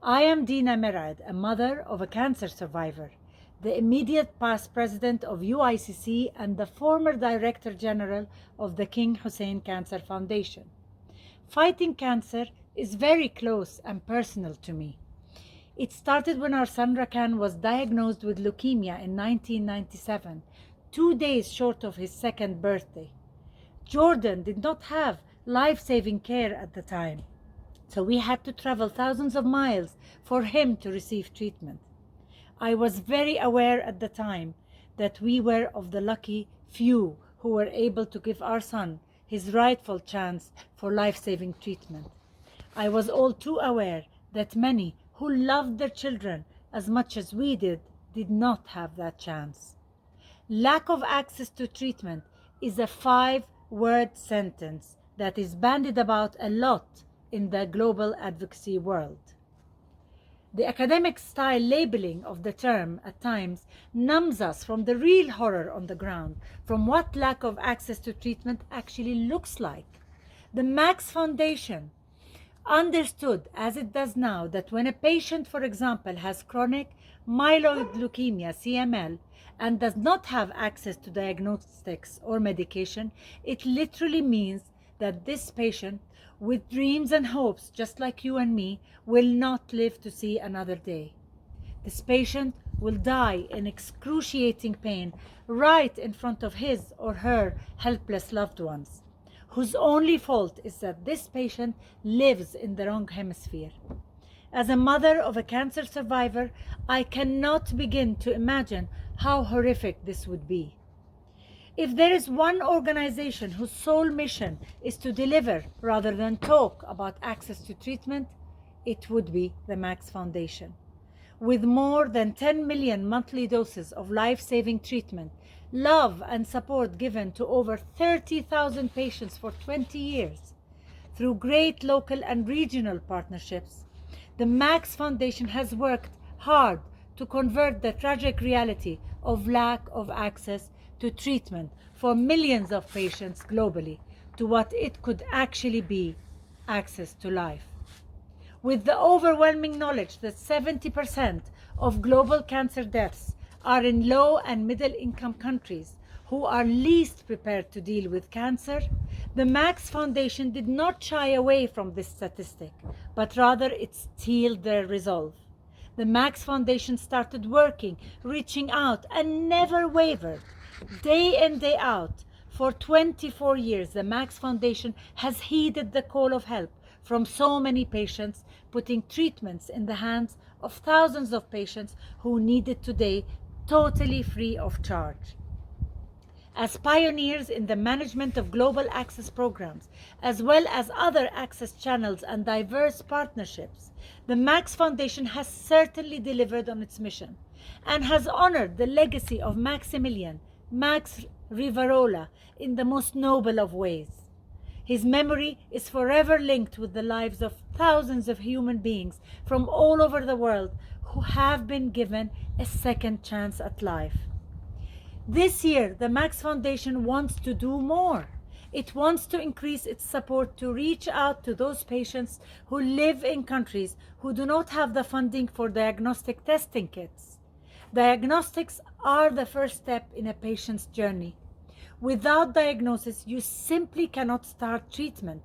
I am Dina Mired, a mother of a cancer survivor, the immediate past president of UICC and the former Director General of the King Hussein Cancer Foundation. Fighting cancer is very close and personal to me. It started when our son Rakan was diagnosed with leukemia in 1997, 2 days short of his second birthday. Jordan did not have life-saving care at the time, so we had to travel thousands of miles for him to receive treatment. I was very aware at the time that we were of the lucky few who were able to give our son his rightful chance for life-saving treatment. I was all too aware that many who loved their children as much as we did not have that chance. Lack of access to treatment is a 5-word sentence that is bandied about a lot in the global advocacy world. The academic style labeling of the term at times numbs us from the real horror on the ground, from what lack of access to treatment actually looks like. The Max Foundation understood, as it does now, that when a patient, for example, has chronic myeloid leukemia, CML, and does not have access to diagnostics or medication, it literally means that this patient, with dreams and hopes just like you and me, will not live to see another day. This patient will die in excruciating pain right in front of his or her helpless loved ones, whose only fault is that this patient lives in the wrong hemisphere. As a mother of a cancer survivor, I cannot begin to imagine how horrific this would be. If there is one organization whose sole mission is to deliver rather than talk about access to treatment, it would be the Max Foundation. With more than 10 million monthly doses of life-saving treatment, love and support given to over 30,000 patients for 20 years, through great local and regional partnerships, the Max Foundation has worked hard to convert the tragic reality of lack of access to treatment for millions of patients globally to what it could actually be: access to life. With the overwhelming knowledge that 70% of global cancer deaths are in low and middle income countries who are least prepared to deal with cancer, the Max Foundation did not shy away from this statistic, but rather it steeled their resolve. The Max Foundation started working, reaching out, and never wavered. Day in, day out, for 24 years, the Max Foundation has heeded the call of help from so many patients, putting treatments in the hands of thousands of patients who need it today, totally free of charge. As pioneers in the management of global access programs, as well as other access channels and diverse partnerships, the Max Foundation has certainly delivered on its mission and has honored the legacy of Maximilian Max Rivarola in the most noble of ways. His memory is forever linked with the lives of thousands of human beings from all over the world who have been given a second chance at life. This year, the Max Foundation wants to do more. It wants to increase its support to reach out to those patients who live in countries who do not have the funding for diagnostic testing kits. Diagnostics are the first step in a patient's journey. Without diagnosis, you simply cannot start treatment.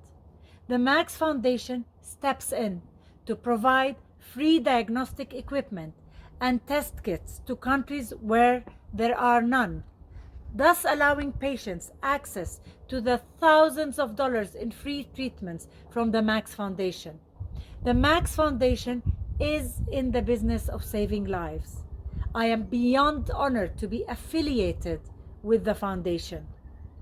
The Max Foundation steps in to provide free diagnostic equipment and test kits to countries where there are none, thus allowing patients access to the thousands of dollars in free treatments from the Max Foundation. The Max Foundation is in the business of saving lives. I am beyond honored to be affiliated with the foundation.